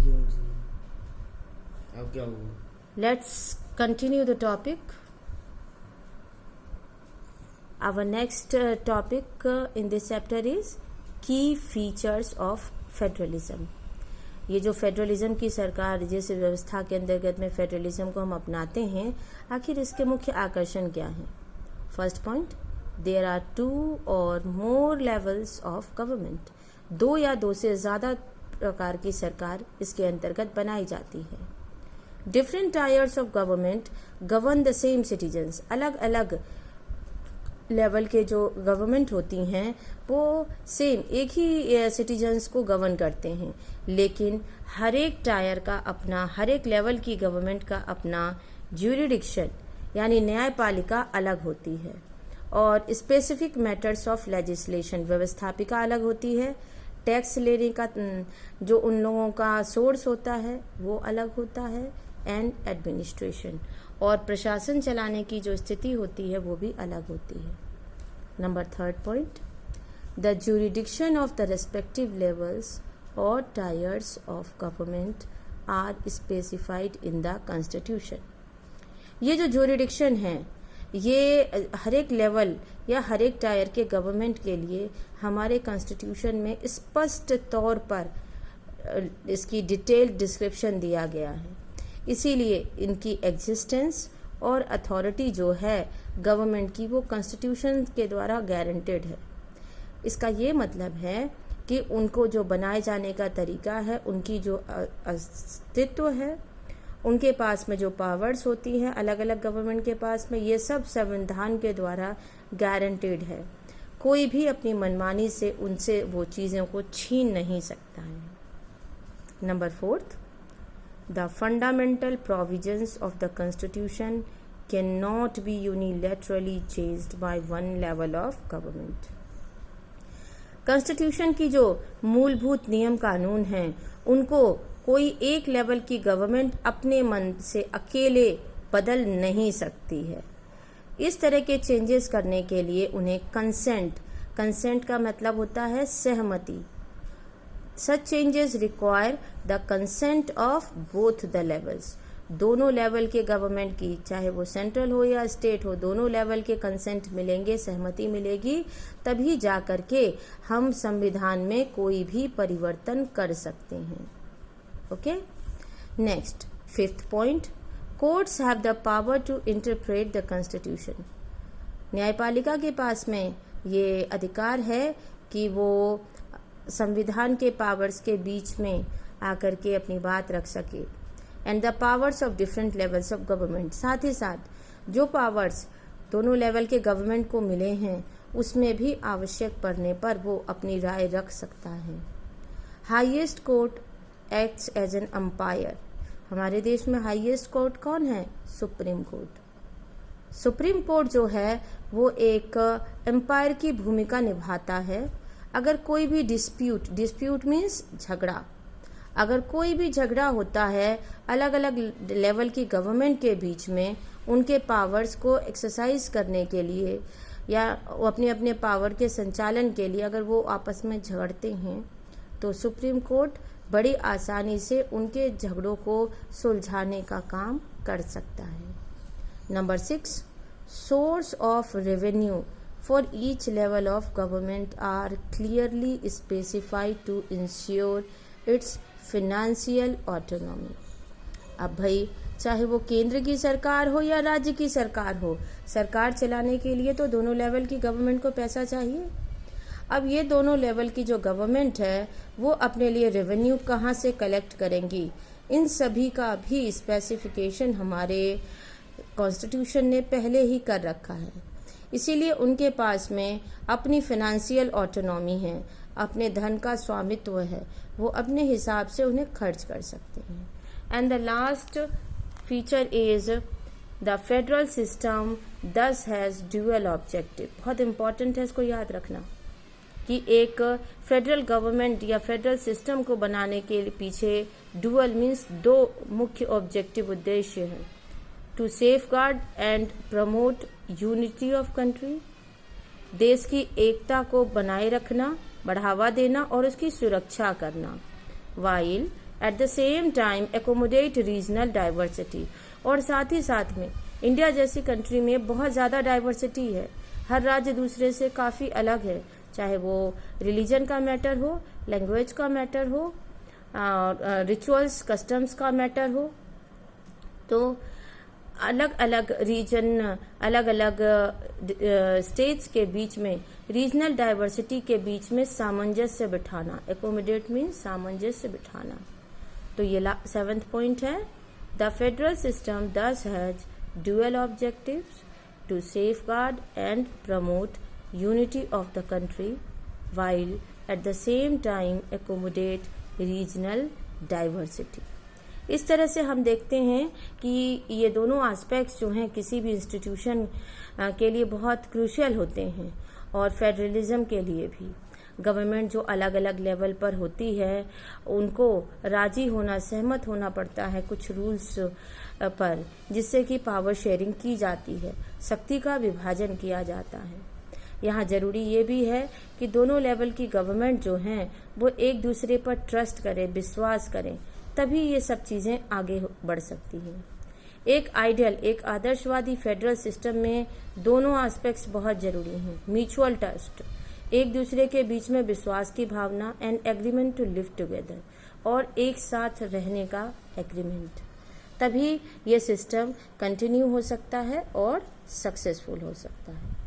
अब क्या हुआ? Let's continue the topic. Our next topic in this chapter is key features of federalism. ये जो फेडरलिज्म की सरकार जिस व्यवस्था के अंतर्गत में फेडरलिज्म को हम अपनाते हैं, आखिर इसके मुख्य आकर्षण क्या हैं? फर्स्ट पॉइंट, देयर आर 2 और मोर लेवल्स ऑफ गवर्नमेंट. 2 या 2 से ज़्यादा प्रकार की सरकार इसके अंतर्गत बनाई जाती है. Different tyres of government govern the same citizens. अलग अलग लेवल के जो गवर्नमेंट होती हैं वो सेम एक ही सिटीजन्स को गवर्न करते हैं, लेकिन हर एक टायर का अपना, हर एक लेवल की गवर्नमेंट का अपना ज्यूरिडिक्शन यानी न्यायपालिका अलग होती है, और स्पेसिफिक मैटर्स ऑफ लेजिस्लेशन व्यवस्थापिका अलग होती है. टैक्स लेने का जो उन लोगों का सोर्स होता है वो अलग होता है, एंड एडमिनिस्ट्रेशन और प्रशासन चलाने की जो स्थिति होती है वो भी अलग होती है. Number 3rd point, the jurisdiction of the respective levels और tiers of government are specified in the constitution. ये जो ज्यूरिडिक्शन है ये हर एक लेवल या हर एक टायर के गवर्नमेंट के लिए हमारे कॉन्स्टिट्यूशन में स्पष्ट तौर पर इसकी डिटेल्ड डिस्क्रिप्शन दिया गया है. इसीलिए इनकी एग्जिस्टेंस और अथॉरिटी जो है गवर्नमेंट की वो कॉन्स्टिट्यूशन के द्वारा गारंटेड है. इसका ये मतलब है कि उनको जो बनाए जाने का तरीका है, उनकी जो अस्तित्व है, उनके पास में जो पावर्स होती हैं अलग अलग गवर्नमेंट के पास में, ये सब संविधान के द्वारा गारंटेड है. कोई भी अपनी मनमानी से उनसे वो चीज़ों को छीन नहीं सकता है. Number 4th, the fundamental provisions of the Constitution cannot be unilaterally changed by one level of government. Constitution की जो मूलभूत नियम कानून हैं उनको कोई एक लेवल की गवर्नमेंट अपने मन से अकेले बदल नहीं सकती है. इस तरह के चेंजेस करने के लिए उन्हें कंसेंट का मतलब होता है सहमति. Such changes require the consent of both the levels. दोनों लेवल के गवर्नमेंट की, चाहे वो सेंट्रल हो या स्टेट हो, दोनों लेवल के कंसेंट मिलेंगे, सहमति मिलेगी, तभी जा करके हम संविधान में कोई भी परिवर्तन कर सकते हैं. Okay. Next 5th point, courts have the power to interpret the constitution. न्यायपालिका के पास में ये अधिकार है कि वो संविधान के पावर्स के बीच में आकर के अपनी बात रख सके. And the powers of different levels of government. साथ ही साथ जो पावर्स दोनों लेवल के गवर्नमेंट को मिले हैं उसमें भी आवश्यक पड़ने पर वो अपनी राय रख सकता है. Highest court acts as an umpire. हमारे देश में हाईएस्ट कोर्ट कौन है? Supreme court. सुप्रीम कोर्ट जो है वो एक एम्पायर की भूमिका निभाता है. अगर कोई भी डिस्प्यूट मीन्स झगड़ा, अगर कोई भी झगड़ा होता है अलग अलग लेवल की गवर्नमेंट के बीच में, उनके पावर्स को एक्सरसाइज करने के लिए या अपने अपने पावर के संचालन के लिए अगर वो आपस में झगड़ते हैं तो सुप्रीम कोर्ट बड़ी आसानी से उनके झगड़ों को सुलझाने का काम कर सकता है. Number 6, source of revenue for each level of government are clearly specified to ensure its financial autonomy. अब भाई चाहे वो केंद्र की सरकार हो या राज्य की सरकार हो, सरकार चलाने के लिए तो दोनों लेवल की गवर्नमेंट को पैसा चाहिए. अब ये दोनों लेवल की जो गवर्नमेंट है वो अपने लिए रेवेन्यू कहाँ से कलेक्ट करेंगी, इन सभी का भी स्पेसिफिकेशन हमारे कॉन्स्टिट्यूशन ने पहले ही कर रखा है. इसीलिए उनके पास में अपनी फाइनेंशियल ऑटोनॉमी है, अपने धन का स्वामित्व है, वो अपने हिसाब से उन्हें खर्च कर सकते हैं. And the last feature is the federal system thus has dual objective. बहुत इंपॉर्टेंट है इसको याद रखना कि एक फेडरल गवर्नमेंट या फेडरल सिस्टम को बनाने के पीछे ड्यूअल मीन्स 2 मुख्य ऑब्जेक्टिव उद्देश्य है. To safeguard and promote unity of country. देश की एकता को बनाए रखना, बढ़ावा देना और उसकी सुरक्षा करना. While at the same time accommodate regional diversity. और साथ ही साथ में इंडिया जैसी कंट्री में बहुत ज़्यादा डाइवर्सिटी है, हर राज्य दूसरे से काफ़ी अलग है, चाहे वो रिलीजन का मैटर हो, लैंग्वेज का मैटर हो, रिचुअल्स कस्टम्स का मैटर हो। तो अलग अलग रीजन, अलग अलग स्टेट्स के बीच में रीजनल डाइवर्सिटी के बीच में सामंजस्य बिठाना, एकोमोडेट मीन्स सामंजस्य बिठाना। तो ये 7th पॉइंट है, the federal system thus has dual objectives to safeguard and promote unity of the country while at the same time accommodate regional diversity। इस तरह से हम देखते हैं कि ये दोनों एस्पेक्ट्स जो हैं किसी भी इंस्टीट्यूशन के लिए बहुत क्रूशियल होते हैं, और फेडरलिज्म के लिए भी। गवर्नमेंट जो अलग अलग लेवल पर होती है उनको राजी होना, सहमत होना पड़ता है कुछ रूल्स पर, जिससे कि पावर शेयरिंग की जाती है, शक्ति का विभाजन किया जाता है। यहाँ जरूरी ये भी है कि दोनों लेवल की गवर्नमेंट जो हैं वो एक दूसरे पर ट्रस्ट करें, विश्वास करें, तभी ये सब चीज़ें आगे बढ़ सकती हैं। एक आइडियल, एक आदर्शवादी फेडरल सिस्टम में दोनों एस्पेक्ट्स बहुत जरूरी हैं। म्यूचुअल ट्रस्ट, एक दूसरे के बीच में विश्वास की भावना, and agreement to live together, और एक साथ रहने का एग्रीमेंट, तभी ये सिस्टम कंटिन्यू हो सकता है और सक्सेसफुल हो सकता है।